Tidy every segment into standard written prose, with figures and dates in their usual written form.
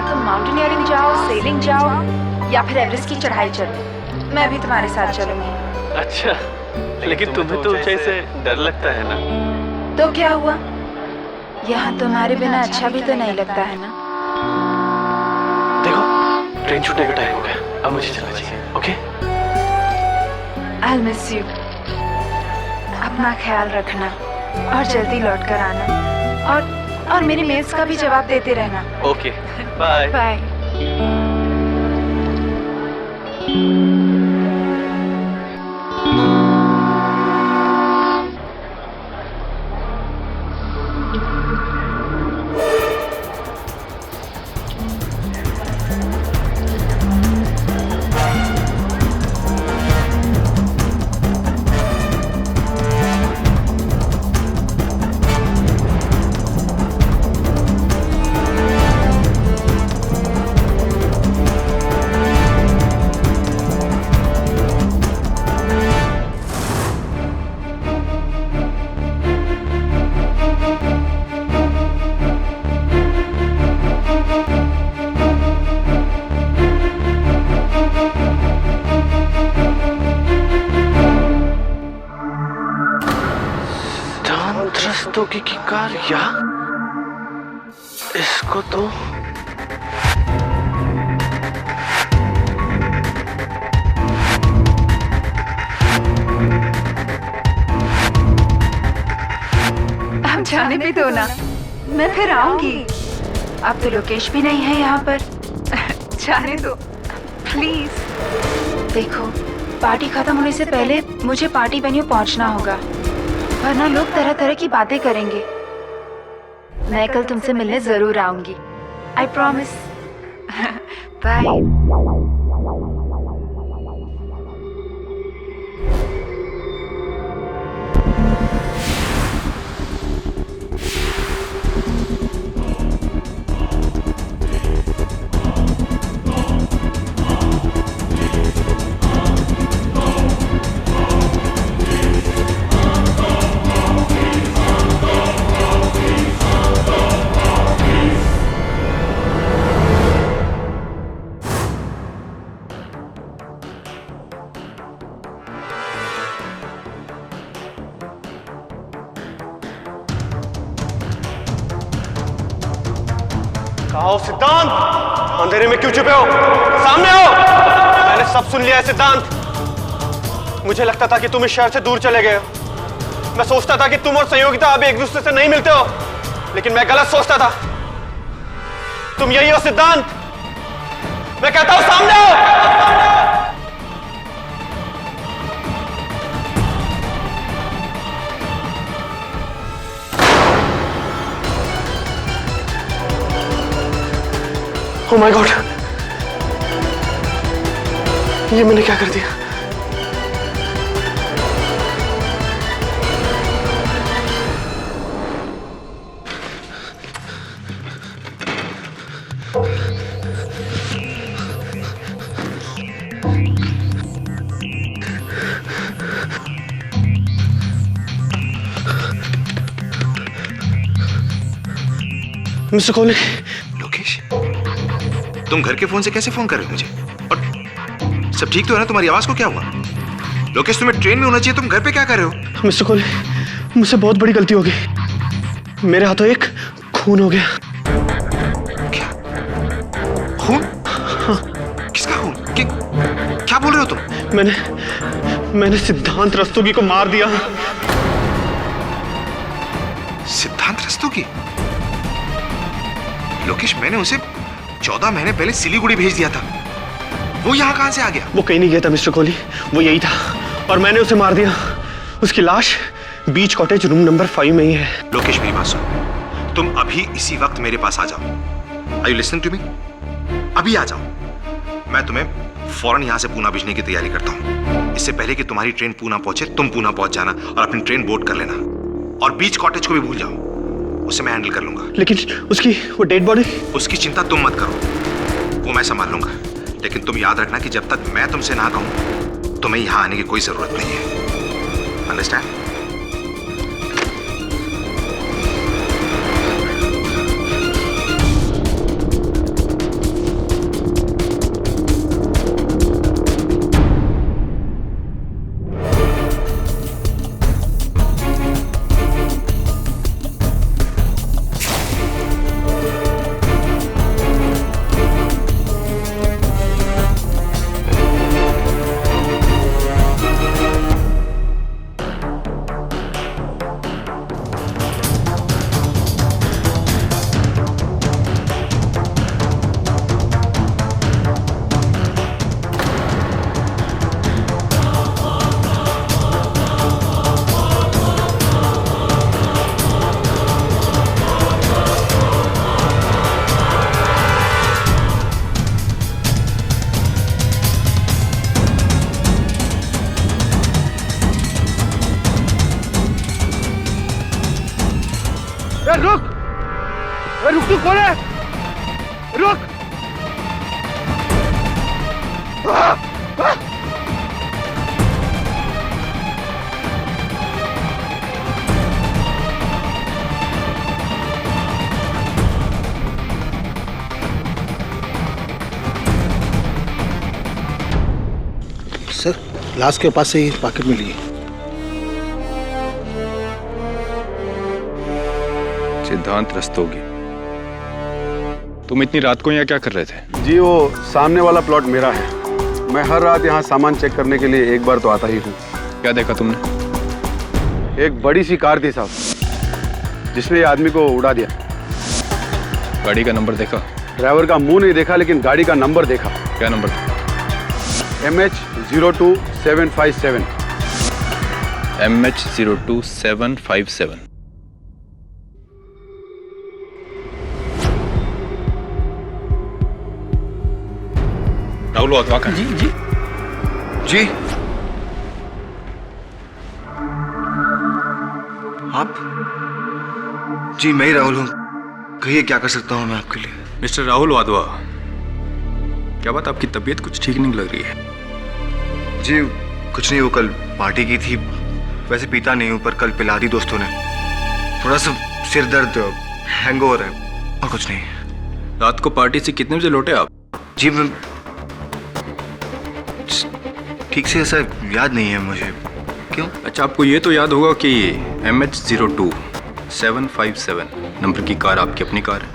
तुम माउंटेनियरिंग जाओ, सेलिंग जाओ या फिर एवरेस्ट की चढ़ाई चलो, मैं भी तुम्हारे साथ चलूंगी। अच्छा, लेकिन तुम्हें तो ऊंचाई से डर लगता है ना? तो क्या हुआ, यहाँ तुम्हारे बिना अच्छा भी तो नहीं लगता है ना? देखो ट्रेन छूटने का टाइम हो गया, अब मुझे चलना चाहिए। Okay, I'll miss you। अपना ख्याल रखना और जल्दी लौट कर आना, और मेरी मेल्स का भी जवाब देते रहना। Okay, bye bye. रस्तोगी की कार, या इसको तो अब जाने भी दो ना, मैं फिर आऊंगी। अब तो लोकेश भी नहीं है यहाँ पर। जाने दो प्लीज। देखो, पार्टी खत्म होने से पहले मुझे पार्टी वेन्यू पहुँचना होगा, वरना लोग तरह तरह की बातें करेंगे। मैं कल तुमसे मिलने जरूर आऊंगी, आई प्रॉमिस। बाय। आओ सिद्धांत, अंधेरे में क्यों छुपे हो? सामने आओ। मैंने सब सुन लिया है सिद्धांत। मुझे लगता था कि तुम इस शहर से दूर चले गए हो। मैं सोचता था कि तुम और संयोगिता अभी एक दूसरे से नहीं मिलते हो, लेकिन मैं गलत सोचता था। तुम यही हो सिद्धांत। मैं कहता हूं सामने आओ। Oh my God! ये मैंने क्या कर दिया? मिस्टर कोहली। लोकेश, तुम घर के फोन से कैसे फोन कर रहे हो मुझे? और सब ठीक तो है ना? तुम्हारी आवाज को क्या हुआ? लोकेश, तुम्हें ट्रेन में होना चाहिए, तुम घर पे क्या कर रहे हो? मिस्टर कोहली, मुझसे बहुत बड़ी गलती हो गई। मेरे हाथों एक खून हो गया। क्या खून? हाँ। किसका खून? क्या बोल रहे हो तुम? मैंने सिद्धांत रस्तोगी को मार दिया। सिद्धांत रस्तोगी? लोकेश, मैंने उसे 14 महीने पहले सिलीगुड़ी भेज दिया था। वो यहाँ कहां से आ गया? वो कहीं नहीं गया था मिस्टर कोहली, वो यही था और मैंने उसे मार दिया। उसकी लाश बीच कॉटेज रूम नंबर 5 में ही है। लोकेश, मेरी बात सुनो, तुम अभी इसी वक्त मेरे पास आ जाओ। Are you listening to me? अभी आ जाओ। मैं तुम्हें फौरन यहाँ से पूना भेजने की तैयारी करता हूँ। इससे पहले कि तुम्हारी ट्रेन पूना पहुंचे, तुम पूना पहुंच जाना और अपनी ट्रेन बोर्ड कर लेना। और बीच कॉटेज को भी भूल जाओ, उसे मैं हैंडल कर लूंगा। लेकिन उसकी वो डेड बॉडी? उसकी चिंता तुम मत करो, वो मैं संभाल लूंगा। लेकिन तुम याद रखना कि जब तक मैं तुमसे ना कहूं, तुम्हें यहां आने की कोई जरूरत नहीं है। अंडरस्टैंड? रुक। सर, लाश के पास से ही पॉकेट मिली है। सिद्धांत रस्तोगी, तुम इतनी रात को यहाँ क्या कर रहे थे? जी वो सामने वाला प्लॉट मेरा है। मैं हर रात यहाँ सामान चेक करने के लिए एक बार तो आता ही हूँ। क्या देखा तुमने? एक बड़ी सी कार थी साहब, जिसने ये आदमी को उड़ा दिया। गाड़ी का नंबर देखा? ड्राइवर का मुंह नहीं देखा, लेकिन गाड़ी का नंबर देखा। क्या number? MH02757। MH02757। Rahul Wadhwa का? जी। आप? जी मैं ही राहुल हूँ। कहिए क्या कर सकता हूँ मैं आपके लिए? मिस्टर राहुल वाधवा, क्या बात, आपकी तबीयत कुछ ठीक नहीं लग रही है? जी कुछ नहीं, वो कल पार्टी की थी। वैसे पीता नहीं हूँ, पर कल पिला दी दोस्तों ने। थोड़ा सा सिर दर्द, हैंगओवर है, और कुछ नहीं। रात को पार्टी से कितने बजे लौटे आप? जी मैं ठीक से ऐसा याद नहीं है मुझे। क्यों? अच्छा, आपको ये तो याद होगा कि MH02757 नंबर की कार आपकी अपनी कार है?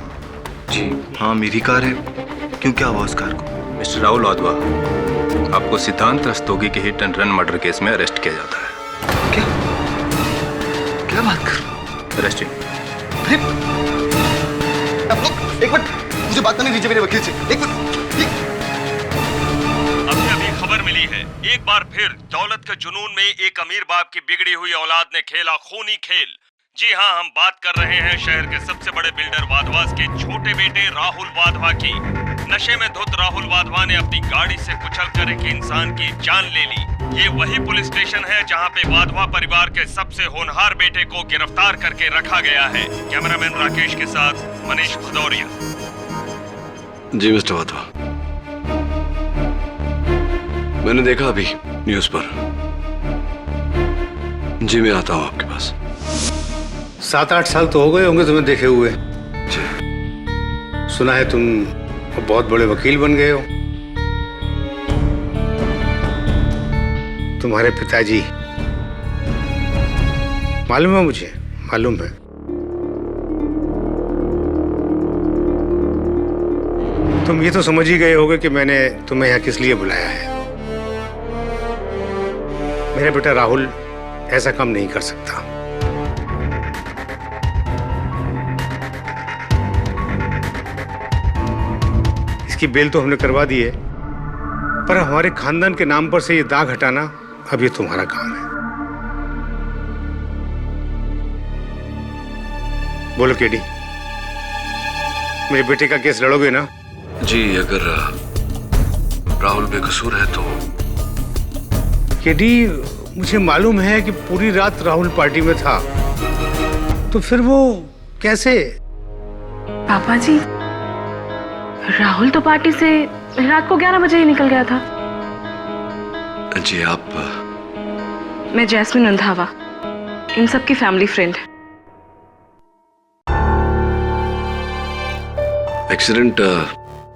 जी हाँ, मेरी कार है। क्यों, क्या हुआ उस कार को? मिस्टर राहुल वाधवा, आपको सिद्धांत रस्तोगी के hit and run murder case में अरेस्ट किया जाता है। क्या क्या बात कर? अरेस्ट। अरे आप लोग एक मिनट, मुझे बात करने दीजिए मेरे वकील से। एक मिनट। अभी खबर मिली है, एक बार फिर दौलत के जुनून में एक अमीर बाप की बिगड़ी हुई औलाद ने खेला खूनी खेल। जी हाँ, हम बात कर रहे हैं शहर के सबसे बड़े बिल्डर वाधवास के छोटे बेटे राहुल वाधवा की। नशे में धुत राहुल वाधवा ने अपनी गाड़ी से कुचलकर एक इंसान की जान ले ली। ये वही पुलिस स्टेशन है जहाँ पे वाधवा परिवार के सबसे होनहार बेटे को गिरफ्तार करके रखा गया है। कैमरामैन राकेश के साथ मनीष भदौरिया। जी मिस्टर वाधवा, मैंने देखा अभी न्यूज पर। जी मैं आता हूँ आपके पास। 7-8 साल तो हो गए होंगे तुम्हें देखे हुए। सुना है तुम बहुत बड़े वकील बन गए हो। तुम्हारे पिताजी, मालूम है मुझे, मालूम है। तुम ये तो समझ ही गए होगे कि मैंने तुम्हें यहाँ किस लिए बुलाया है। मेरा बेटा राहुल ऐसा काम नहीं कर सकता। इसकी बेल तो हमने करवा दी है, पर हमारे खानदान के नाम पर से ये दाग हटाना अब ये तुम्हारा काम है। बोलो केडी, मेरे बेटे का केस लड़ोगे ना? जी अगर राहुल बेकसूर है तो। केडी, मुझे मालूम है कि पूरी रात राहुल पार्टी में था, तो फिर वो कैसे? पापा जी, राहुल तो पार्टी से रात को 11 बजे ही निकल गया था। जी आप? मैं जैस्मिन रंधावा, इन सब की फैमिली फ्रेंड। एक्सीडेंट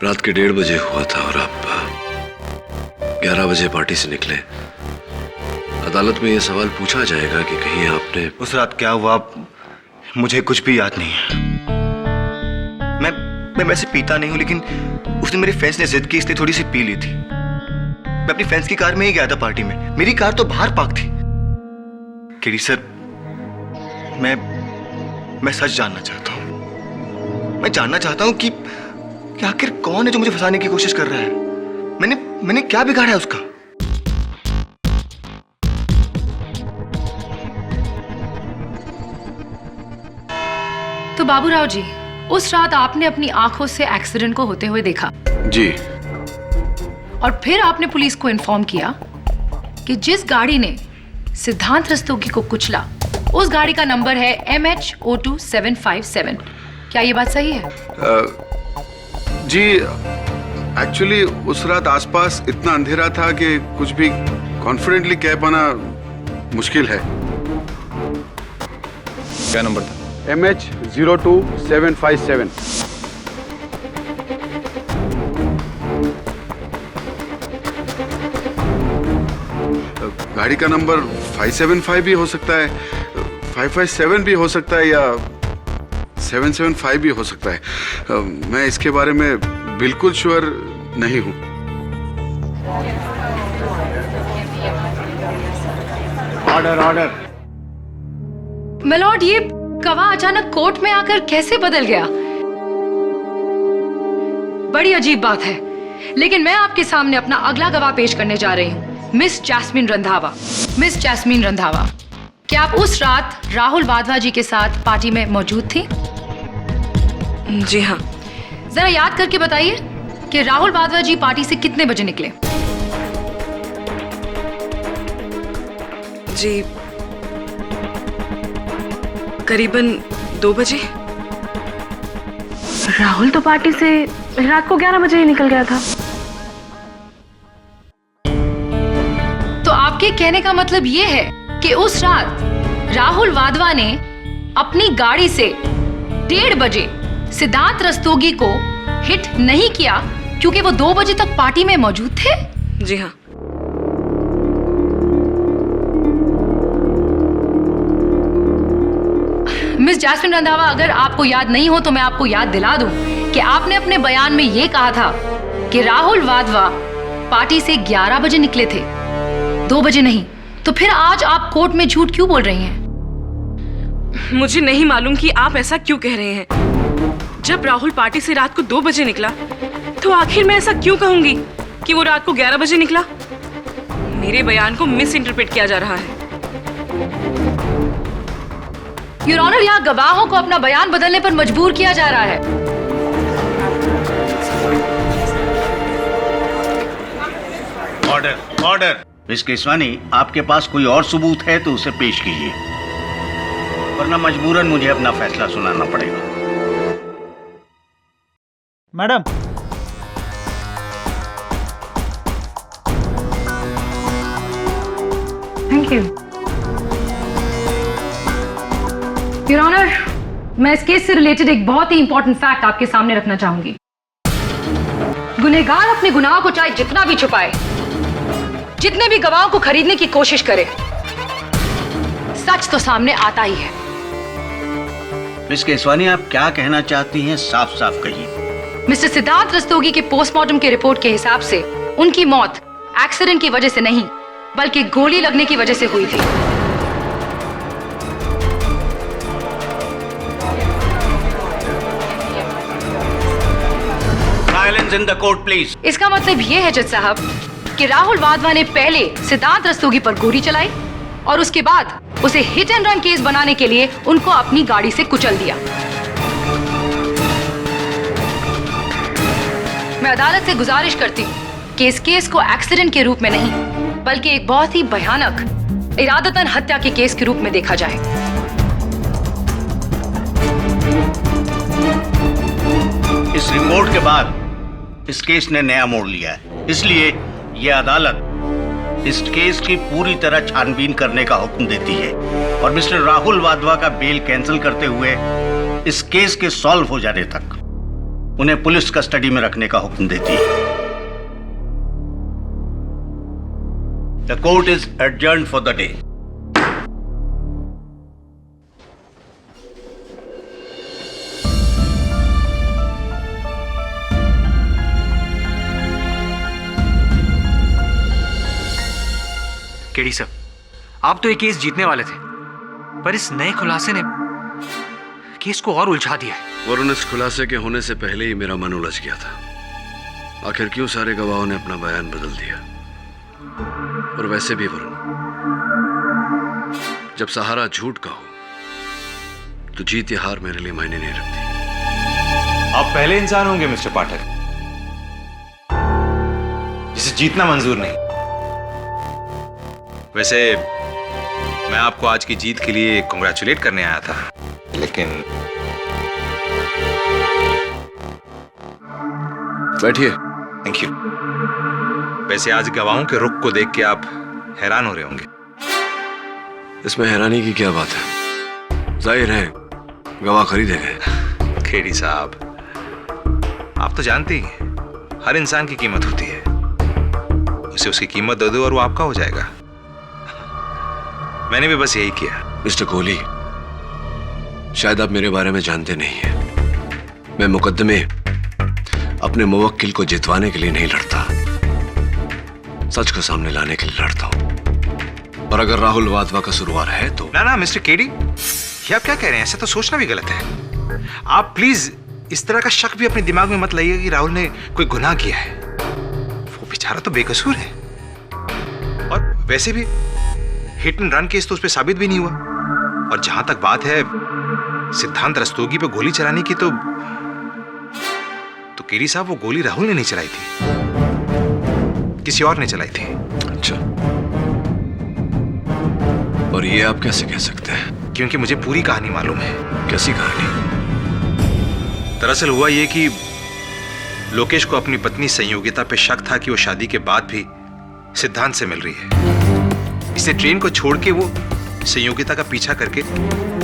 रात के 1:30 बजे हुआ था और आप 11 बजे पार्टी से निकले। अदालत में यह सवाल पूछा जाएगा कि कहीं आपने उस रात क्या हुआ मुझे कुछ भी याद नहीं है। मैं वैसे पीता नहीं हूं, लेकिन उस दिन मेरे फ्रेंड्स ने जिद की इसलिए थोड़ी सी पी ली थी। मैं अपनी फ्रेंड्स की कार में ही गया था पार्टी में। मेरी कार तो बाहर पार्क थी। केडी सर, मैं सच जानना चाहता हूं। मैं जानना चाहता हूं कि आखिर कौन है जो मुझे फंसाने की कोशिश कर रहा है। मैंने क्या बिगाड़ा है उसका? तो बाबूराव जी, उस रात आपने अपनी आंखों से एक्सीडेंट को होते हुए देखा? जी। और फिर आपने पुलिस को इन्फॉर्म किया कि जिस गाड़ी ने सिद्धांत रस्तोगी को कुचला, उस गाड़ी का नंबर है MH02757। क्या ये बात सही है? जी एक्चुअली उस रात आसपास इतना अंधेरा था कि कुछ भी कॉन्फिडेंटली कह पाना मुश्किल है। क्या नंबर था? MH02757। गाड़ी का नंबर 575 भी हो सकता है, 557 भी हो सकता है, या 775 भी हो सकता है। मैं इसके बारे में बिल्कुल श्योर नहीं हूं। Order order. मिलॉर्ड, ये गवाह अचानक कोर्ट में आकर कैसे बदल गया? बड़ी अजीब बात है। लेकिन मैं आपके सामने अपना अगला गवाह पेश करने जा रही हूँ, miss Jasmine Randhawa. Miss Jasmine Randhawa, क्या आप उस रात राहुल वाधवा जी के साथ पार्टी में मौजूद थी? जी हाँ। जरा याद करके बताइए कि राहुल वाधवा जी पार्टी से कितने बजे निकले? जी करीबन 2 बजे। राहुल तो पार्टी से रात को 11 बजे ही निकल गया था। तो आपके कहने का मतलब ये है कि उस रात राहुल वाधवा ने अपनी गाड़ी से 1:30 बजे सिद्धांत रस्तोगी को हिट नहीं किया क्योंकि वो 2 बजे तक पार्टी में मौजूद थे? जी हाँ। मिस जैस्मिन रंधावा, अगर आपको याद नहीं हो तो मैं आपको याद दिला दूं कि आपने अपने बयान में यह कहा था कि राहुल वाधवा पार्टी से 11 बजे निकले थे, 2 बजे नहीं। तो फिर आज आप कोर्ट में झूठ क्यों बोल रही हैं? मुझे नहीं मालूम कि आप ऐसा क्यों कह रहे हैं। जब राहुल पार्टी से रात को 2 बजे निकला तो आखिर मैं ऐसा क्यों कहूंगी कि वो रात को 11 बजे निकला? मेरे बयान को मिस इंटरप्रेट किया जा रहा है। योर ऑनर, यहाँ गवाहों को अपना बयान बदलने पर मजबूर किया जा रहा है। Order order. मिस केसवानी, आपके पास कोई और सबूत है तो उसे पेश कीजिए, वरना मजबूरन मुझे अपना फैसला सुनाना पड़ेगा। Madam, thank you. Your honour, मैं इस केस से रिलेटेड एक बहुत ही इंपॉर्टेंट फैक्ट आपके सामने रखना चाहूंगी। गुनहगार अपने गुनाह को चाहे जितना भी छुपाए, जितने भी गवाहों को खरीदने की कोशिश करे, सच तो सामने आता ही है। मिस केसवानी, आप क्या कहना चाहती हैं, साफ साफ कहिए। मिस्टर सिद्धांत रस्तोगी के पोस्टमार्टम के रिपोर्ट के हिसाब से उनकी मौत एक्सीडेंट की वजह से नहीं बल्कि गोली लगने की वजह से हुई थी। Silence in the court please. इसका मतलब यह है जज साहब कि राहुल वाधवा ने पहले सिद्धांत रस्तोगी पर गोली चलाई और उसके बाद उसे हिट एंड रन केस बनाने के लिए उनको अपनी गाड़ी से कुचल दिया। मैं अदालत से गुजारिश करती हूँ कि इस केस को एक्सीडेंट के रूप में नहीं बल्कि एक बहुत ही भयानक इरादतन हत्या के केस के रूप में देखा जाए। इस रिपोर्ट के बाद इस केस ने नया मोड़ लिया है, इसलिए यह अदालत इस केस की पूरी तरह छानबीन करने का हुक्म देती है और मिस्टर राहुल वाधवा का बेल कैंसिल करते हुए इस केस के सॉल्व हो जाने तक उन्हें पुलिस कस्टडी में रखने का हुक्म देती है। The court is adjourned for the day. KD sir, आप तो ये केस जीतने वाले थे, पर इस नए खुलासे ने केस को और उलझा दिया है। वरुण, इस खुलासे के होने से पहले ही मेरा मन उलझ गया था। आखिर क्यों सारे गवाहों ने अपना बयान बदल दिया? और वैसे भी वरुण, जब सहारा झूठ का हो तो जीत या हार मेरे लिए मायने नहीं रखती। आप पहले इंसान होंगे मिस्टर पाठक जिसे जीतना मंजूर नहीं। वैसे मैं आपको आज की जीत के लिए कांग्रेचुलेट करने आया था, लेकिन बैठिए। Thank you. वैसे आज गवाहों के रुख को देख के आप हैरान हो रहे होंगे। इसमें हैरानी की क्या बात है? जाहिर है गवाह खरीदे गए। खेड़ी साहब, आप तो जानते ही हैं हर इंसान की कीमत होती है। उसे उसकी कीमत दे दो और वो आपका हो जाएगा। मैंने भी बस यही किया। मिस्टर कोहली, शायद आप मेरे बारे में जानते नहीं हैं। मैं मुकदमे अपने मुवक्किल को जितवाने के लिए नहीं लड़ता, सच को सामने लाने के लिए लड़ता हूं। और अगर राहुल वाधवा का कसूरवार है तो ना मिस्टर केडी, ये आप क्या कह रहे हैं? ऐसा तो सोचना भी गलत है। आप प्लीज इस तरह का शक भी अपने दिमाग में मत लाइए कि राहुल ने कोई गुनाह किया है। वो बेचारा तो बेकसूर है। और वैसे भी हिट एंड रन केस तो उस पर साबित भी नहीं हुआ। और जहां तक बात है सिद्धांत रस्तोगी पे गोली चलाने की, तो केडी साहब वो गोली राहुल ने नहीं चलाई थी, किसी और ने चलाई थी। अच्छा, और ये आप कैसे कह सकते हैं? क्योंकि मुझे पूरी कहानी मालूम है। कैसी कहानी? दरअसल हुआ ये कि लोकेश को अपनी पत्नी संयोगिता पे शक था कि वो शादी के बाद भी सिद्धांत से मिल रही है। इसलिए ट्रेन को छोड़ के वो संयोगिता का पीछा करके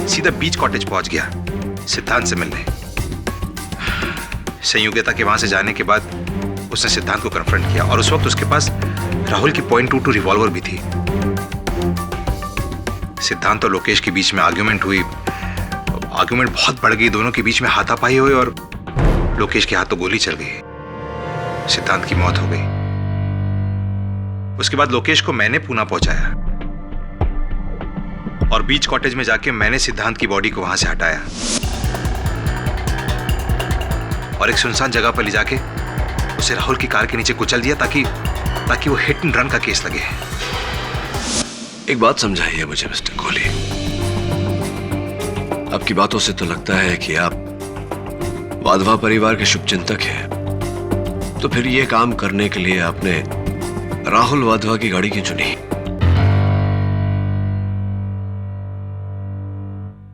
सीधा बीच कॉटेज पहुंच गया सिद्धांत से मिलने। संयोगिता के वहां से जाने के बाद उसने सिद्धांत को कन्फ्रंट किया और उस वक्त उसके पास राहुल की .22 रिवॉल्वर भी थी। सिद्धांत और लोकेश के बीच में आर्ग्यूमेंट हुई। आर्ग्यूमेंट बहुत बढ़ गई, दोनों के बीच में हाथापाई हुई और लोकेश के हाथों गोली चल गई। सिद्धांत की मौत हो गई। उसके बाद लोकेश को मैंने पूना पहुंचाया और बीच कॉटेज में जाके मैंने सिद्धांत की बॉडी को वहां से हटाया और एक सुनसान जगह पर ले जाके उसे राहुल की कार के नीचे कुचल दिया ताकि वो हिट एंड रन का केस लगे। एक बात समझाइए मुझे मिस्टर कोहली, आपकी बातों से तो लगता है कि आप वाधवा परिवार के शुभचिंतक हैं। तो फिर ये काम करने के लिए आपने राहुल वाधवा की गाड़ी क्यों चुनी?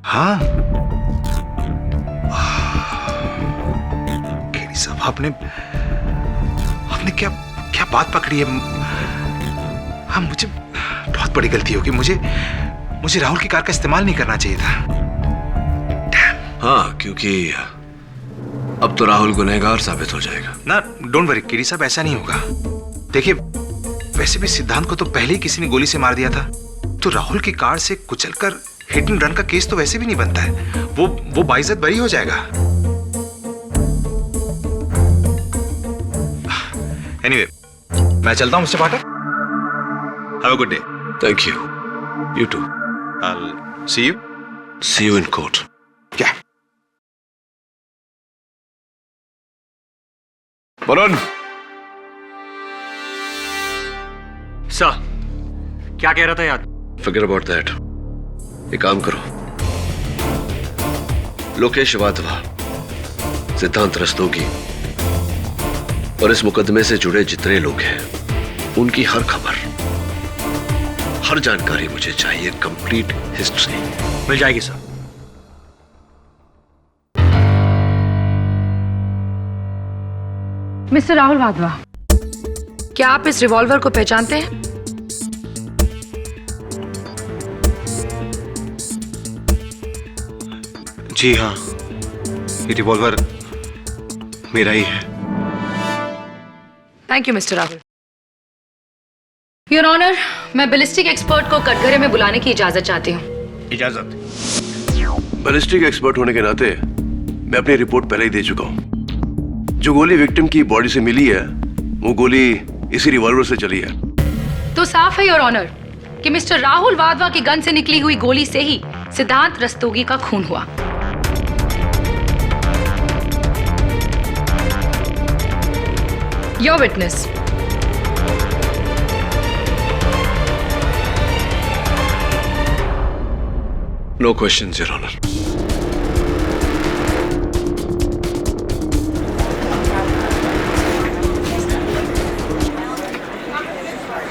हाँ, केडी साहब, आपने क्या बात पकड़ी है? हाँ, मुझे बहुत बड़ी गलती होगी। मुझे राहुल की कार का इस्तेमाल नहीं करना चाहिए था। हाँ, क्योंकि अब तो राहुल गुनहगार साबित हो जाएगा ना। डोंट वरी केडी साहब, ऐसा नहीं होगा। देखिए, वैसे भी सिद्धांत को तो पहले ही किसी ने गोली से मार दिया था, तो राहुल की कार से कुचलकर हिट एंड रन का केस तो वैसे भी नहीं बनता है। वो बाइज्जत बरी हो जाएगा। एनीवे, मैं चलता हूं mister Pathak. Have a good day. Thank you. You too. I'll see you. See you in court. क्या? वरुण। सर, क्या कह रहा था यार? Forget about that. एक काम करो, लोकेश वाधवा, सिद्धांत रस्तोगी और इस मुकदमे से जुड़े जितने लोग हैं, उनकी हर खबर, हर जानकारी मुझे चाहिए। कंप्लीट हिस्ट्री मिल जाएगी सर। मिस्टर राहुल वाधवा, क्या आप इस रिवॉल्वर को पहचानते हैं? जी हाँ, ये रिवॉल्वर मेरा ही है। Thank you mister Rahul. Your honour, मैं बैलिस्टिक एक्सपर्ट को कटघरे में बुलाने की इजाजत चाहती हूँ। इजाजत। बैलिस्टिक एक्सपर्ट होने के नाते मैं अपनी रिपोर्ट पहले ही दे चुका हूँ। जो गोली विक्टिम की बॉडी से मिली है, वो गोली इसी रिवॉल्वर से चली है। तो साफ है योर ऑनर कि मिस्टर राहुल वाधवा की गन से निकली हुई गोली से ही सिद्धांत रस्तोगी का खून हुआ। Your witness. No questions, Your Honor.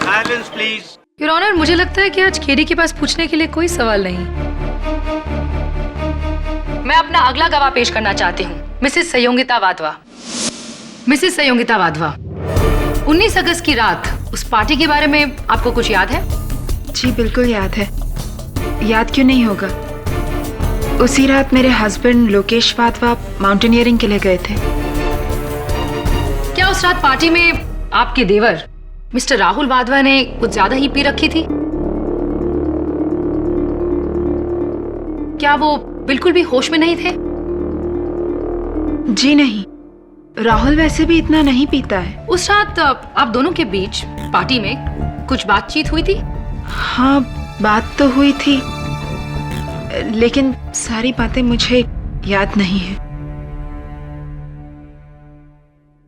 Silence, please. Your honour, मुझे लगता है कि आज केडी के पास पूछने के लिए कोई सवाल नहीं। मैं अपना अगला गवाह पेश करना चाहती हूँ, मिसेस संयोगिता वाधवा। मिसेस संयोगिता वाधवा, 19 अगस्त की रात उस पार्टी के बारे में आपको कुछ याद है? जी बिल्कुल याद है। याद क्यों नहीं होगा। उसी रात मेरे हस्बैंड लोकेश वाधवा माउंटेनियरिंग के लिए गए थे। क्या उस रात पार्टी में आपके देवर मिस्टर राहुल वाधवा ने कुछ ज्यादा ही पी रखी थी? क्या वो बिल्कुल भी होश में नहीं थे? जी नहीं, राहुल वैसे भी इतना नहीं पीता है। उस रात आप दोनों के बीच पार्टी में कुछ बातचीत हुई थी? हाँ, बात तो हुई थी, लेकिन सारी बातें मुझे याद नहीं है।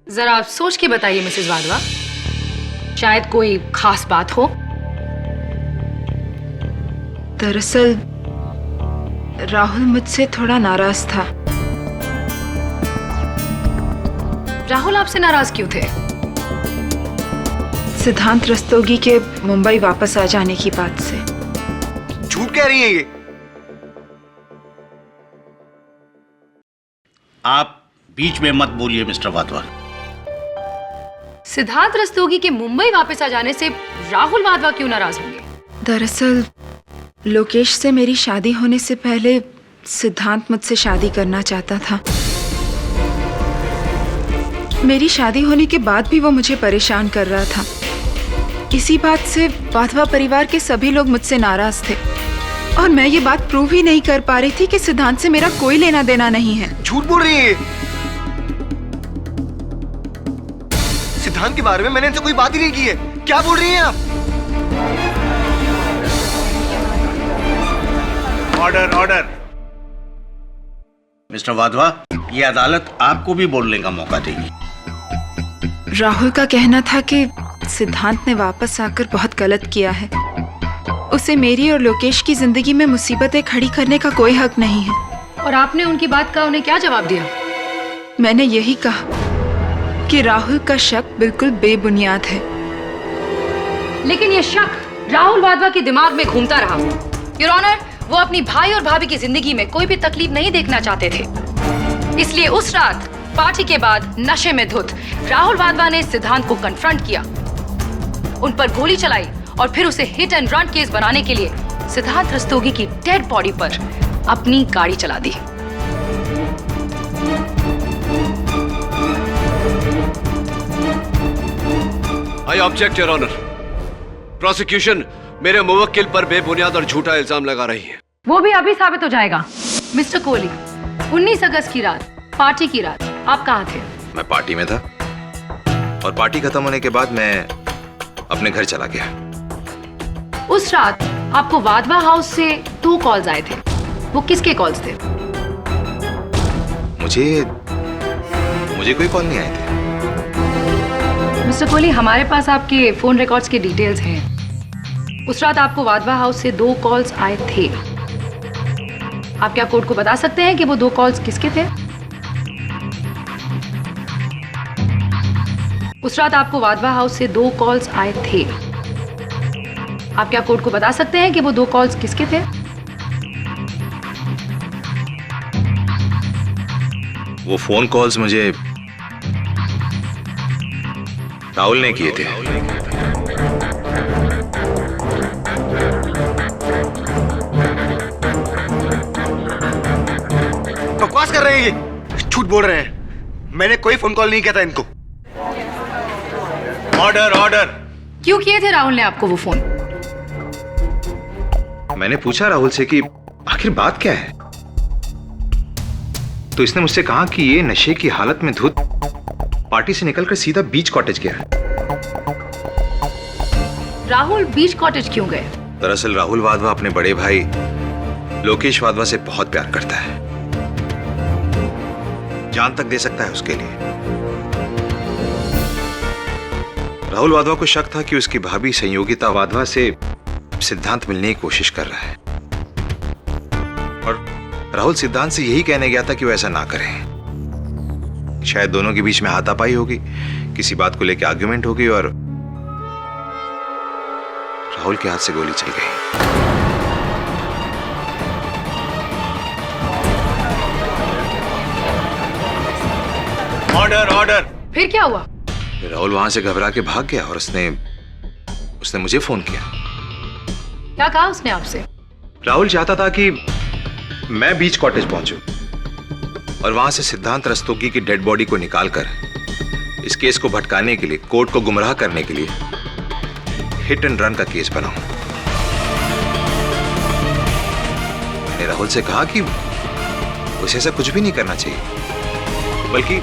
जरा सोच के बताइए मिसेस वाधवा, शायद कोई खास बात हो। दरअसल राहुल मुझसे थोड़ा नाराज था। राहुल आपसे नाराज क्यों थे? सिद्धांत रस्तोगी के मुंबई वापस आ जाने की बात से। झूठ कह रही हैं ये। आप बीच में मत बोलिए मिस्टर वाधवा। सिद्धांत रस्तोगी के मुंबई वापस आ जाने से राहुल वाधवा क्यों नाराज होंगे? दरअसल लोकेश से मेरी शादी होने से पहले सिद्धांत मुझसे शादी करना चाहता था। मेरी शादी होने के बाद भी वो मुझे परेशान कर रहा था। इसी बात से वाधवा परिवार के सभी लोग मुझसे नाराज थे और मैं ये बात प्रूव ही नहीं कर पा रही थी कि सिद्धांत से मेरा कोई लेना देना नहीं है। झूठ बोल रही है। सिद्धांत के बारे में मैंने इनसे कोई बात ही नहीं की है। क्या बोल रही हैं आप? Order order. मिस्टर वाधवा, ये अदालत आपको भी बोलने का मौका देगी। राहुल का कहना था कि सिद्धांत ने वापस आकर बहुत गलत किया है। उसे मेरी और लोकेश की जिंदगी में मुसीबतें खड़ी करने का कोई हक नहीं है। और आपने उनकी बात का उन्हें क्या जवाब दिया? मैंने यही कहा कि राहुल का शक बिल्कुल बेबुनियाद है। लेकिन ये शक राहुल वाधवा के दिमाग में घूमता रहा। योर ऑनर, वो अपनी भाई और भाभी की जिंदगी में कोई भी तकलीफ नहीं देखना चाहते थे। इसलिए उस रात पार्टी के बाद नशे में धुत राहुल वाधवा ने सिद्धांत को कन्फ्रंट किया, उन पर गोली चलाई और फिर उसे हिट एंड रन केस बनाने के लिए सिद्धांत रस्तोगी की डेड बॉडी पर अपनी गाड़ी चला दी। I object your honour. Prosecution मेरे मुवक्किल पर बेबुनियाद और झूठा इल्जाम लगा रही है। वो भी अभी साबित हो जाएगा। मिस्टर कोहली, 19 अगस्त की रात, पार्टी की रात, आप कहाँ थे? मैं पार्टी में था और पार्टी खत्म होने के बाद मैं अपने घर चला गया। उस रात आपको वाधवा हाउस से 2 कॉल्स आए थे। वो किसके कॉल्स थे? मुझे कोई कॉल नहीं आए थे। मिस्टर कोहली, हमारे पास आपके फोन रिकॉर्ड्स के डिटेल्स हैं। उस रात आपको वाधवा हाउस से 2 कॉल्स आए थे। आप क्या कोर्ट को बता सकते हैं कि वो 2 कॉल्स किसके थे? उस रात आपको वाधवा हाउस से 2 कॉल्स आए थे। आप क्या कोर्ट को बता सकते हैं कि वो 2 कॉल्स किसके थे? वो फोन कॉल्स मुझे राहुल ने किए थे। बकवास कर रहे हैं ये। झूठ बोल रहे हैं। मैंने कोई फोन कॉल नहीं किया था इनको। Order order. क्यों किए थे राहुल ने आपको वो फोन? मैंने पूछा राहुल से कि आखिर बात क्या है, तो इसने मुझसे कहा कि ये नशे की हालत में धुत पार्टी से निकलकर सीधा बीच कॉटेज गया। राहुल बीच कॉटेज क्यों गए? दरअसल राहुल वाधवा अपने बड़े भाई लोकेश वाधवा से बहुत प्यार करता है, जान तक दे सकता है उसके लिए। राहुल वाधवा को शक था कि उसकी भाभी संयोगिता वाधवा से सिद्धांत मिलने की कोशिश कर रहा है और राहुल सिद्धांत से यही कहने गया था कि वो ऐसा ना करे। शायद दोनों के बीच में हाथापाई होगी, किसी बात को लेकर आर्गुमेंट होगी और राहुल के हाथ से गोली चल गई। Order order. फिर क्या हुआ? राहुल वहां से घबरा के भाग गया और उसने मुझे फोन किया। क्या कहा उसने आपसे? राहुल चाहता था कि मैं बीच कॉटेज पहुंचूं और वहां से सिद्धांत रस्तोगी की डेड बॉडी को निकालकर इस केस को भटकाने के लिए, कोर्ट को गुमराह करने के लिए हिट एंड रन का केस बनाऊं। मैंने राहुल से कहा कि उसे ऐसा कुछ भी नहीं करना चाहिए, बल्कि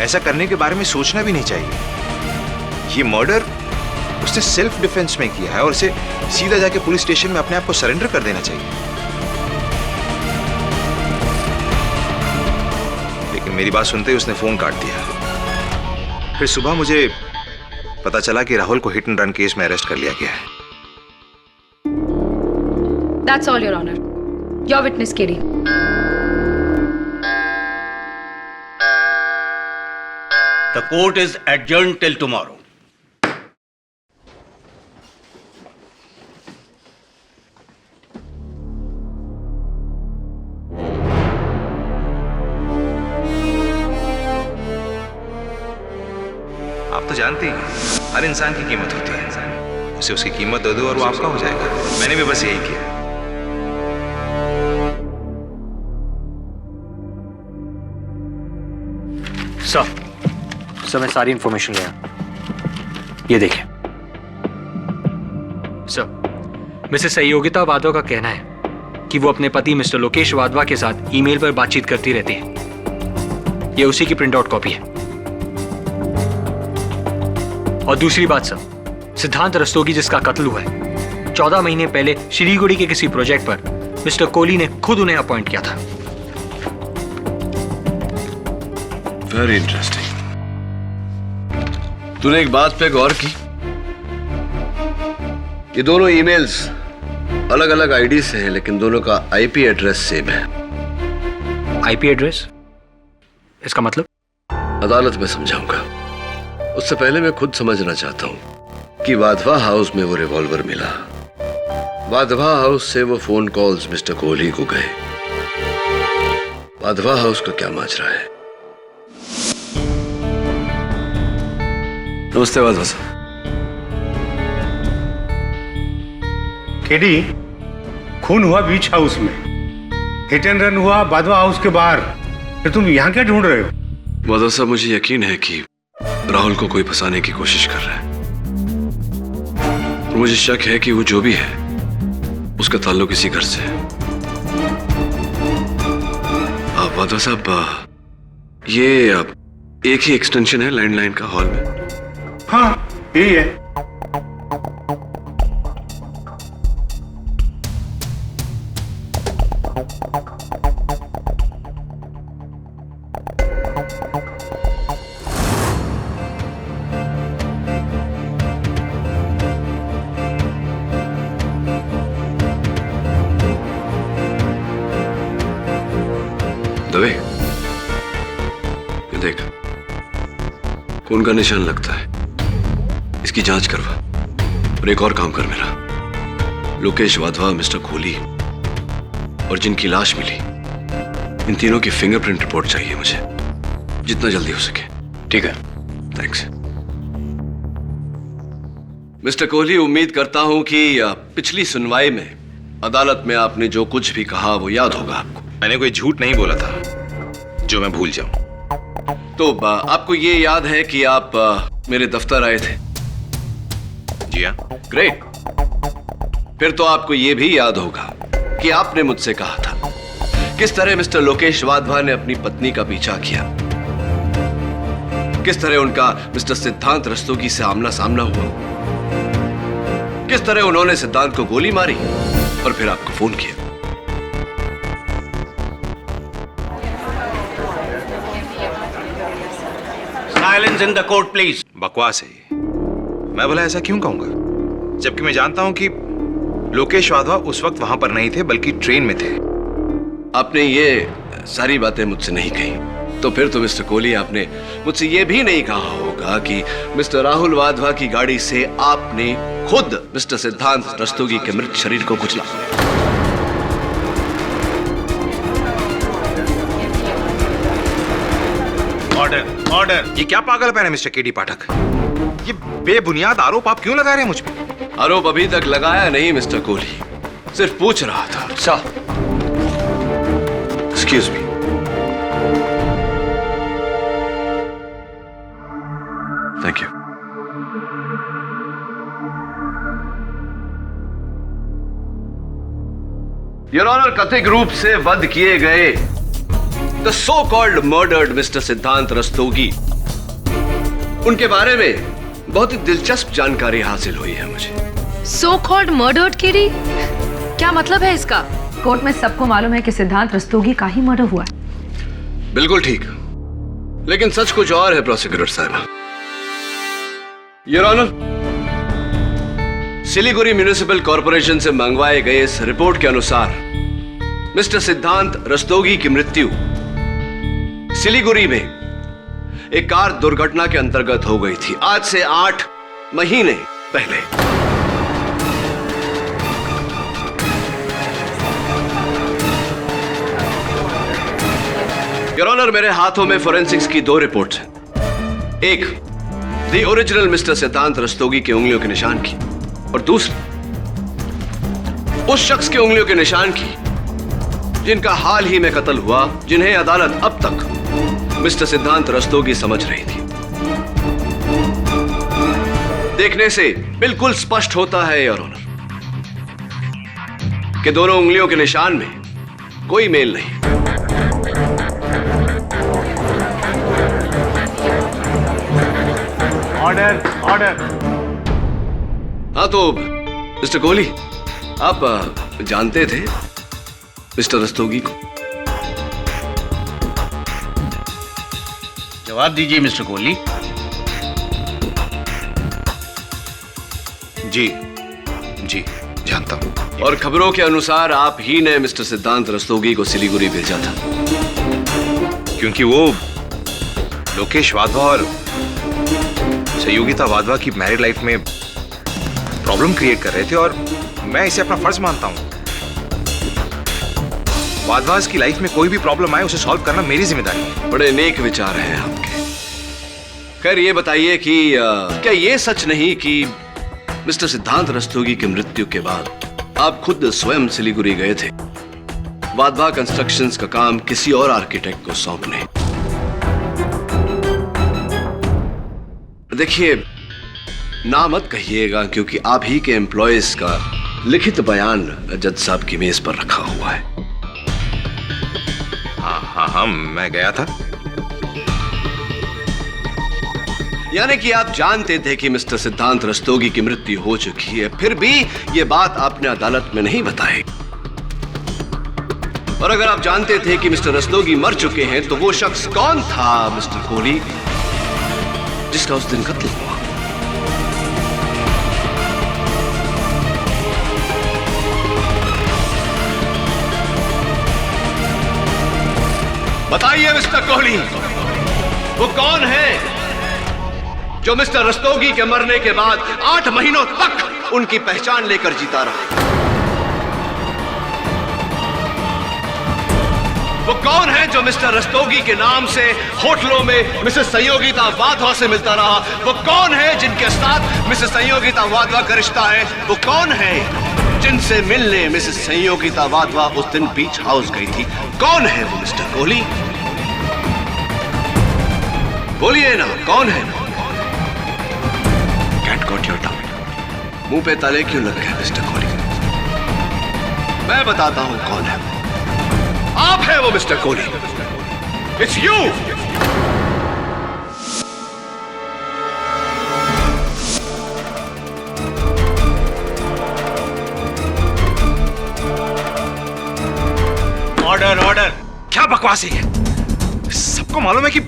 ऐसा करने के बारे में सोचना भी नहीं चाहिए। ये मर्डर उसने सेल्फ डिफेंस में किया है और उसे सीधा जाके पुलिस स्टेशन में अपने आप को सरेंडर कर देना चाहिए। लेकिन मेरी बात सुनते ही उसने फोन काट दिया। फिर सुबह मुझे पता चला कि राहुल को हिट एंड रन केस में अरेस्ट कर लिया गया है। That's all, Your Honor. Your witness, Katie. The court is adjourned till tomorrow. आप तो जानते ही हैं, हर इंसान की कीमत होती है। उसे उसकी कीमत दे दो और वो आपका हो जाएगा। मैंने भी बस यही किया। सर मैं सारी इंफॉर्मेशन ले आया। ये देखिए सर, मिसेस सहयोगिता वाधवा का कहना है कि वो अपने पति मिस्टर लोकेश वाधवा के साथ ईमेल पर बातचीत करती रहती है। ये उसी की प्रिंट आउट कॉपी है। और दूसरी बात सर, सिद्धांत रस्तोगी जिसका कत्ल हुआ है, 14 महीने पहले शिलीगुड़ी के किसी प्रोजेक्ट पर मिस्टर कोहली ने खुद उन्हें अपॉइंट किया था। Very interesting. तूने एक बात पे गौर की? ये दोनों ईमेल्स अलग अलग आईडी से हैं, लेकिन दोनों का आईपी एड्रेस सेम है। IP address? इसका मतलब? अदालत में समझाऊंगा। उससे पहले मैं खुद समझना चाहता हूं कि वाधवा हाउस में वो रिवॉल्वर मिला, वाधवा हाउस से वो फोन कॉल्स मिस्टर कोहली को गए, वाधवा हाउस का क्या माजरा है? नमस्ते वाधवा साहब। केडी, खून हुआ बीच हाउस में, हिट एंड रन हुआ वाधवा हाउस के बाहर, फिर तुम यहाँ क्या ढूंढ रहे हो? वाधवा साहब, मुझे यकीन है कि राहुल को कोई फंसाने की कोशिश कर रहा है। और मुझे शक है कि वो जो भी है उसका ताल्लुक इसी घर से है। वाधवा साहब, ये एक ही एक्सटेंशन है लैंडलाइन का हॉल में? हाँ, यही है। दवे, ये देख, खून का निशान लगता है। इसकी जांच करवा और एक और काम कर मेरा। लोकेश वाधवा, मिस्टर कोहली और जिनकी लाश मिली, इन तीनों की फिंगरप्रिंट रिपोर्ट चाहिए मुझे, जितना जल्दी हो सके। ठीक है, थैंक्स। मिस्टर कोहली, उम्मीद करता हूं कि पिछली सुनवाई में अदालत में आपने जो कुछ भी कहा वो याद होगा आपको। मैंने कोई झूठ नहीं बोला था जो मैं भूल जाऊं। तो आपको ये याद है कि आप मेरे दफ्तर आए थे? जी हाँ। ग्रेट। फिर तो आपको यह भी याद होगा कि आपने मुझसे कहा था किस तरह मिस्टर लोकेश वाधवा ने अपनी पत्नी का पीछा किया, किस तरह उनका मिस्टर सिद्धांत रस्तोगी से आमना सामना हुआ, किस तरह उन्होंने सिद्धांत को गोली मारी और फिर आपको फोन किया। Silence in the court please. बकवास है ये। मैं भला ऐसा क्यों कहूंगा, जबकि मैं जानता हूं कि लोकेश वाधवा उस वक्त वहां पर नहीं थे बल्कि ट्रेन में थे। आपने ये सारी बातें मुझसे नहीं कही, तो फिर तो मिस्टर कोहली आपने मुझसे ये भी नहीं कहा होगा कि मिस्टर राहुल वाधवा की गाड़ी से आपने खुद मिस्टर सिद्धांत रस्तोगी के मृत शरीर को कुचला। Order, order. ऑर्डर। ये क्या पागलपन है मिस्टर केडी पाठक? ये बेबुनियाद आरोप आप क्यों लगा रहे हैं मुझ पे? आरोप अभी तक लगाया नहीं मिस्टर कोहली, सिर्फ पूछ रहा था। Sir, excuse me. Thank you. Your honour, कथित रूप से वध किए गए the so called murdered mister Siddhant Rastogi, उनके बारे में बहुत ही दिलचस्प जानकारी हासिल हुई है मुझे। सो कॉल्ड मर्डर्ड केडी, क्या मतलब है इसका? कोर्ट में सबको मालूम है कि सिद्धांत रस्तोगी का ही मर्डर हुआ है। बिल्कुल ठीक, लेकिन सच कुछ और है प्रोसिक्यूटर साहब। Your honour, Siliguri municipal corporation से मंगवाए गए इस रिपोर्ट के अनुसार मिस्टर सिद्धांत रस्तोगी की मृत्यु सिलीगुड़ी में एक कार दुर्घटना के अंतर्गत हो गई थी, आज से 8 महीने पहले। योर ऑनर, मेरे हाथों में फोरेंसिक्स की 2 रिपोर्ट्स हैं। एक the original mister Siddhant Rastogi की उंगलियों के निशान की, और दूसरी उस शख्स के उंगलियों के निशान की जिनका हाल ही में कत्ल हुआ, जिन्हें अदालत अब तक मिस्टर सिद्धांत रस्तोगी समझ रही थी। देखने से बिल्कुल स्पष्ट होता है योर ऑनर कि दोनों उंगलियों के निशान में कोई मेल नहीं। Order order. हाँ तो मिस्टर कोहली, आप जानते थे मिस्टर रस्तोगी को? जवाब दीजिए मिस्टर कोहली। जी जी जानता हूं। और खबरों के अनुसार आप ही ने मिस्टर सिद्धांत रस्तोगी को सिलीगुड़ी भेजा था, क्योंकि वो लोकेश वाधवा और सहयोगिता वाधवा की मैरिड लाइफ में प्रॉब्लम क्रिएट कर रहे थे, और मैं इसे अपना फर्ज मानता हूं। वाधवास की लाइफ में कोई भी प्रॉब्लम आए उसे सॉल्व करना मेरी जिम्मेदारी है। बड़े नेक विचार हैं आपके। खैर ये बताइए कि क्या ये सच नहीं कि मिस्टर सिद्धांत रस्तोगी की मृत्यु के बाद आप खुद स्वयं सिलीगुड़ी गए थे वाधवा कंस्ट्रक्शंस का काम किसी और आर्किटेक्ट को सौंपने? देखिए, ना मत कहिएगा, क्योंकि आप ही के एम्प्लॉयज का लिखित बयान जज साहब की मेज पर रखा हुआ है। हाँ, मैं गया था। यानी कि आप जानते थे कि मिस्टर सिद्धांत रस्तोगी की मृत्यु हो चुकी है, फिर भी यह बात आपने अदालत में नहीं बताई। और अगर आप जानते थे कि मिस्टर रस्तोगी मर चुके हैं, तो वो शख्स कौन था मिस्टर कोहली जिसका उस दिन कत्ल हुआ? बताइए मिस्टर कोहली, वो कौन है जो मिस्टर रस्तोगी के मरने के बाद 8 महीनों तक उनकी पहचान लेकर जीता रहा? वो कौन है जो मिस्टर रस्तोगी के नाम से होटलों में मिसेस सहयोगिता वाधवा से मिलता रहा? वो कौन है जिनके साथ मिसेस सहयोगिता वाधवा का रिश्ता है? वो कौन है जिनसे मिलने मिसेस सहयोगिता वाधवा उस दिन बीच हाउस गई थी? कौन है वो मिस्टर कोहली? बोलिए ना, कौन है? Cat got your tongue. मुंह पे ताले क्यों लग गए मिस्टर कोहली? मैं बताता हूं कौन है। आप है वो mister Kohli. It's you. Order order. क्या बकवास है? सबको मालूम है कि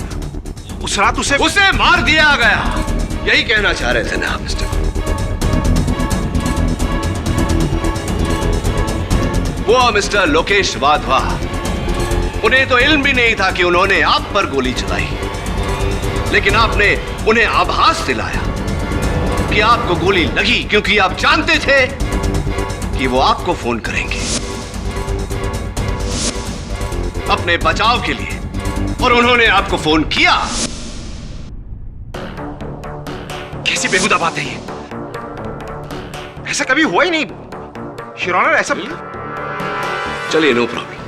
उस रात उसे मार दिया गया। यही कहना चाह रहे थे ना मिस्टर? वो मिस्टर लोकेश वाधवा, उन्हें तो इल्म भी नहीं था कि उन्होंने आप पर गोली चलाई, लेकिन आपने उन्हें आभास दिलाया कि आपको गोली लगी, क्योंकि आप जानते थे कि वो आपको फोन करेंगे अपने बचाव के लिए, और उन्होंने आपको फोन किया कैसी बेहुदा बात है ये? ऐसा कभी हुआ ही नहीं योर ऑनर, ऐसा। चलिए, नो प्रॉब्लम।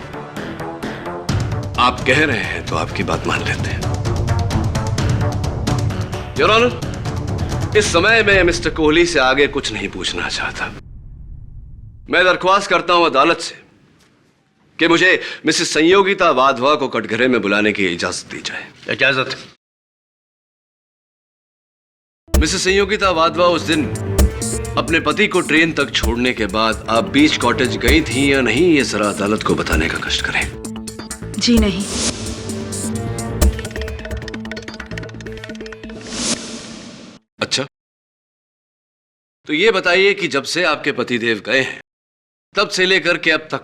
आप कह रहे हैं तो आपकी बात मान लेते हैं। योर ऑनर, इस समय मैं मिस्टर कोहली से आगे कुछ नहीं पूछना चाहता। मैं दरख्वास्त करता हूं अदालत से कि मुझे मिसेस संयोगिता वाधवा को कटघरे में बुलाने की इजाजत दी जाए। इजाजत। मिसेस संयोगिता वाधवा, उस दिन अपने पति को ट्रेन तक छोड़ने के बाद आप बीच कॉटेज गई थी या नहीं, ये जरा अदालत को बताने का कष्ट करें। जी नहीं। अच्छा, तो ये बताइए कि जब से आपके पतिदेव गए हैं तब से लेकर के अब तक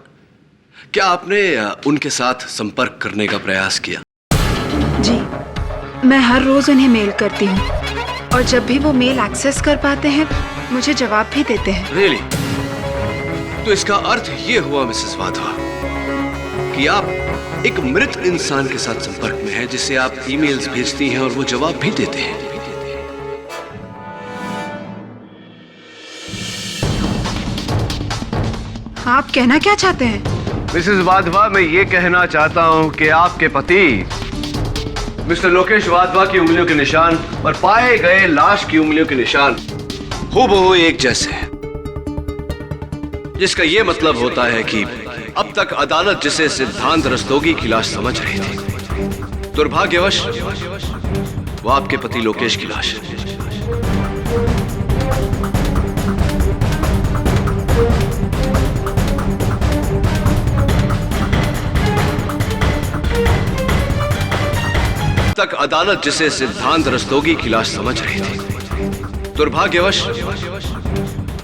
क्या आपने उनके साथ संपर्क करने का प्रयास किया? जी, मैं हर रोज उन्हें मेल करती हूँ और जब भी वो मेल एक्सेस कर पाते हैं मुझे जवाब भी देते हैं। रियली? तो इसका अर्थ ये हुआ मिसेस वाधवा कि आप एक मृत इंसान के साथ संपर्क में हैं जिसे आप ईमेल्स भेजती हैं और वो जवाब भी देते हैं। आप कहना क्या चाहते हैं? मिसेस वाधवा, मैं ये कहना चाहता हूं कि आपके पति मिस्टर लोकेश वाधवा की उंगलियों के निशान और पाए गए लाश की उंगलियों के निशान हूबहू एक जैसे हैं, जिसका यह मतलब होता है कि अब तक अदालत जिसे सिद्धांत रस्तोगी की लाश समझ रही थी, दुर्भाग्यवश वो आपके पति लोकेश की लाश है। तक अदालत जिसे सिद्धांत रस्तोगी की लाश समझ रही थी, दुर्भाग्यवश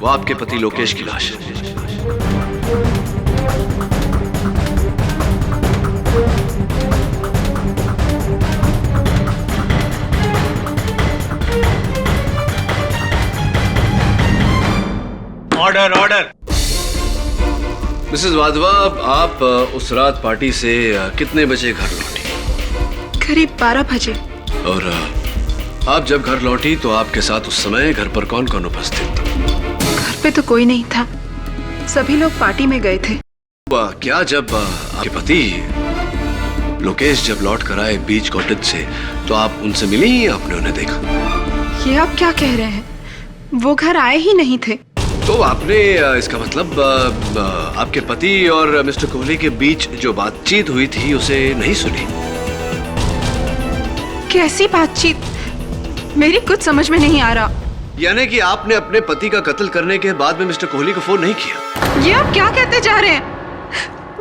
वो आपके पति लोकेश की लाश है। Order order. मिसेस वाधवा, आप उस रात पार्टी से कितने बजे घर लौटी? करीब 12 बजे। और आप जब घर लौटी तो आपके साथ उस समय घर पर कौन कौन उपस्थित था? घर पे तो कोई नहीं था, सभी लोग पार्टी में गए थे। क्या जब आपके पति लोकेश जब लौट कर आए बीच कॉटेज से तो आप उनसे मिली या आपने उन्हें देखा? ये आप क्या कह रहे हैं? वो घर आए ही नहीं थे। तो आपने इसका मतलब आपके पति और मिस्टर कोहली के बीच जो बातचीत हुई थी उसे नहीं सुनी? कैसी बातचीत? मेरी कुछ समझ में नहीं आ रहा। यानी कि आपने अपने पति का कत्ल करने के बाद में मिस्टर कोहली को फोन नहीं किया? ये आप क्या कहते जा रहे हैं?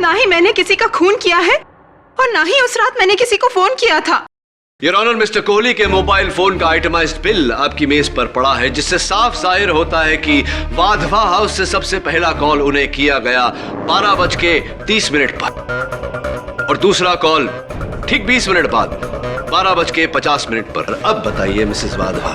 ना ही मैंने किसी का खून किया है और ना ही उस रात मैंने किसी को फोन किया था। योर ऑनर, मिस्टर कोहली के मोबाइल फोन का आइटमाइज्ड बिल आपकी मेज पर पड़ा है, जिससे साफ जाहिर होता है कि वाधवा हाउस से सबसे पहला कॉल उन्हें किया गया 12:30 पर और दूसरा कॉल ठीक 20 मिनट बाद 12:50 पर। अब बताइए मिसेस वाधवा,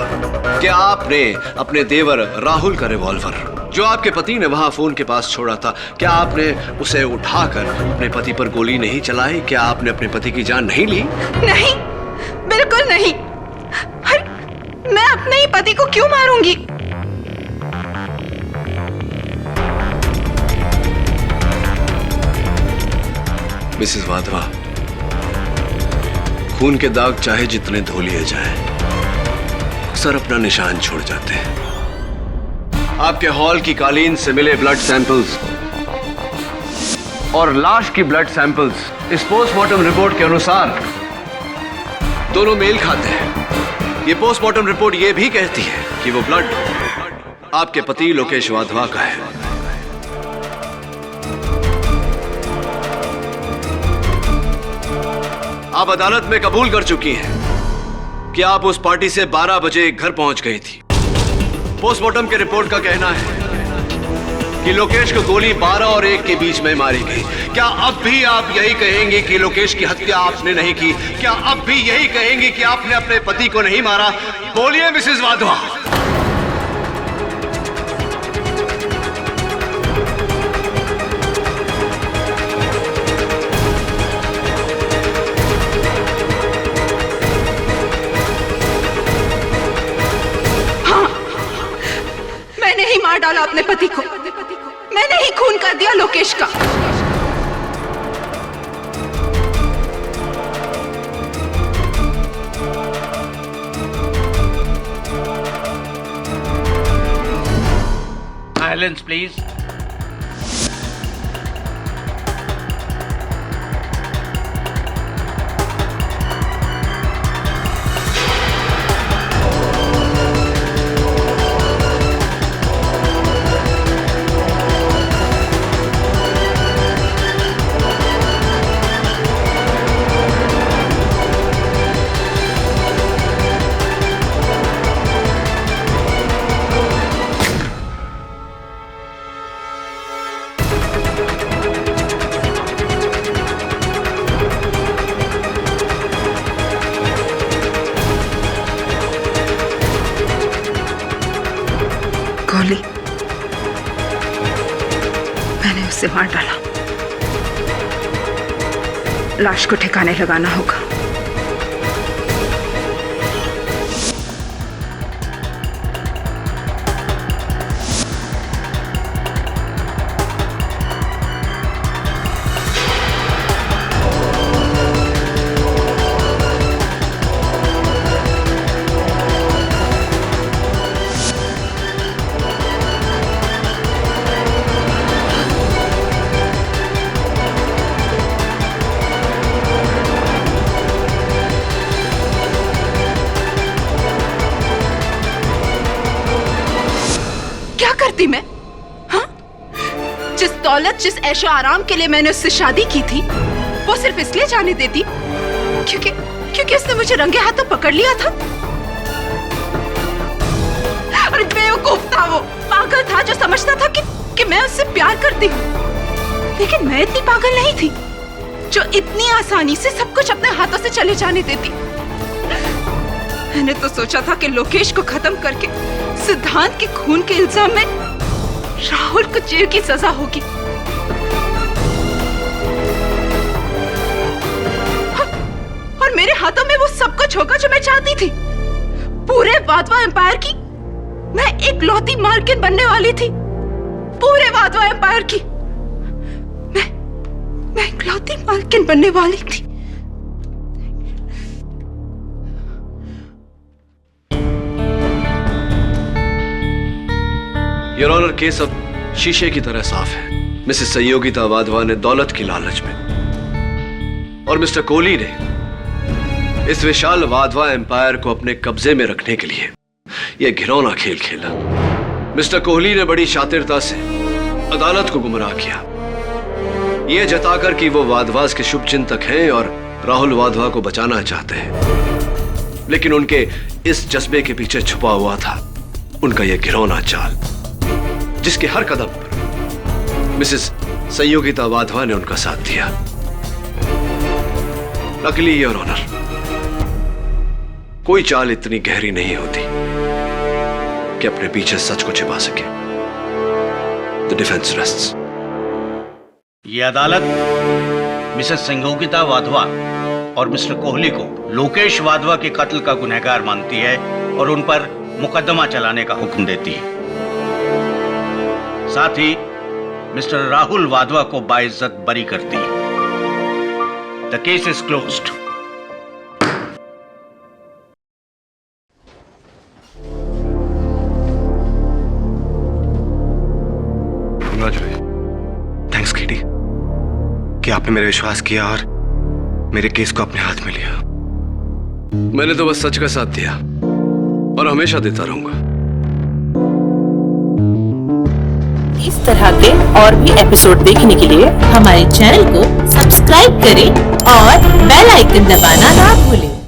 क्या आपने अपने देवर राहुल का रिवॉल्वर जो आपके पति ने वहां फोन के पास छोड़ा था, क्या आपने उसे उठाकर अपने पति पर गोली नहीं चलाई? क्या आपने अपने पति की जान नहीं ली? नहीं, बिल्कुल नहीं। मैं अपने ही पति को क्यों मारूंगी? मिसेस वाधवा, खून के दाग चाहे जितने धो लिए जाएं, अक्सर अपना निशान छोड़ जाते हैं। आपके हॉल की कालीन से मिले ब्लड सैंपल्स और लाश की ब्लड सैंपल्स इस पोस्टमार्टम रिपोर्ट के अनुसार दोनों मेल खाते हैं। ये पोस्टमार्टम रिपोर्ट ये भी कहती है कि वो ब्लड आपके पति लोकेश वाधवा का है। आप अदालत में कबूल कर चुकी हैं कि आप उस पार्टी से 12 बजे घर पहुंच गई थी। पोस्टमार्टम के रिपोर्ट का कहना है कि लोकेश को गोली 12 और 1 के बीच में मारी गई। क्या अब भी आप यही कहेंगे कि लोकेश की हत्या आपने नहीं की? क्या अब भी यही कहेंगे कि आपने अपने पति को नहीं मारा? बोलिए मिसेस वाधवा। हाँ, डाला अपने पति को। मैंने ही खून कर दिया लोकेश का। Silence please. गोली मैंने उसे मार डाला। लाश को ठिकाने लगाना होगा। करती मैं? हाँ? जिस दौलत, जिस ऐशो आराम के लिए मैंने उससे शादी की थी, वो सिर्फ इसलिए जाने देती क्योंकि उसने मुझे रंगे हाथों पकड़ लिया था। अरे बेवकूफ था वो, पागल था जो समझता था कि मैं उससे प्यार करती हूँ। लेकिन मैं इतनी पागल नहीं थी जो इतनी आसानी से सब कुछ अपने हाथों से चले जाने देती। मैंने तो सोचा था कि लोकेश को खत्म करके सिद्धांत के खून के इल्जाम में राहुल को जेल की सजा होगी। और मेरे हाथों में वो सब कुछ होगा जो मैं चाहती थी। पूरे वाधवा एम्पायर की मैं एक लौती मालकिन बनने वाली थी। पूरे वाधवा एम्पायर की मैं एक लौती मालकिन बनने वाली थी। योर ऑनर, केस अब शीशे की तरह साफ है। मिसेस संयोगिता वाधवा ने दौलत की लालच में और मिस्टर कोहली ने इस विशाल वाधवा एम्पायर को अपने कब्जे में रखने के लिए यह घिनौना खेल खेला। मिस्टर कोहली ने बड़ी शातिरता से अदालत को गुमराह किया, यह जताकर कि वो वाधवास के शुभ चिंतक हैं और राहुल वाधवा को बचाना चाहते हैं। लेकिन उनके इस जज्बे के पीछे छुपा हुआ था उनका यह घिनौना चाल, जिसके हर कदम पर मिसेस संयोगिता वाधवा ने उनका साथ दिया। लकीली योर ऑनर, कोई चाल इतनी गहरी नहीं होती कि अपने पीछे सच को छिपा सके। The defence rests. ये अदालत मिसेस संयोगिता वाधवा और मिस्टर कोहली को लोकेश वाधवा के कत्ल का गुनहगार मानती है और उन पर मुकदमा चलाने का हुक्म देती है। साथ ही मिस्टर राहुल वाधवा को बाइज्जत बरी करती है। The case is closed. Thanks Katie कि आपने मेरा विश्वास किया और मेरे केस को अपने हाथ में लिया। मैंने तो बस सच का साथ दिया और हमेशा देता रहूंगा। इस तरह के और भी एपिसोड देखने के लिए हमारे चैनल को सब्सक्राइब करें और बेल आइकन दबाना ना भूलें।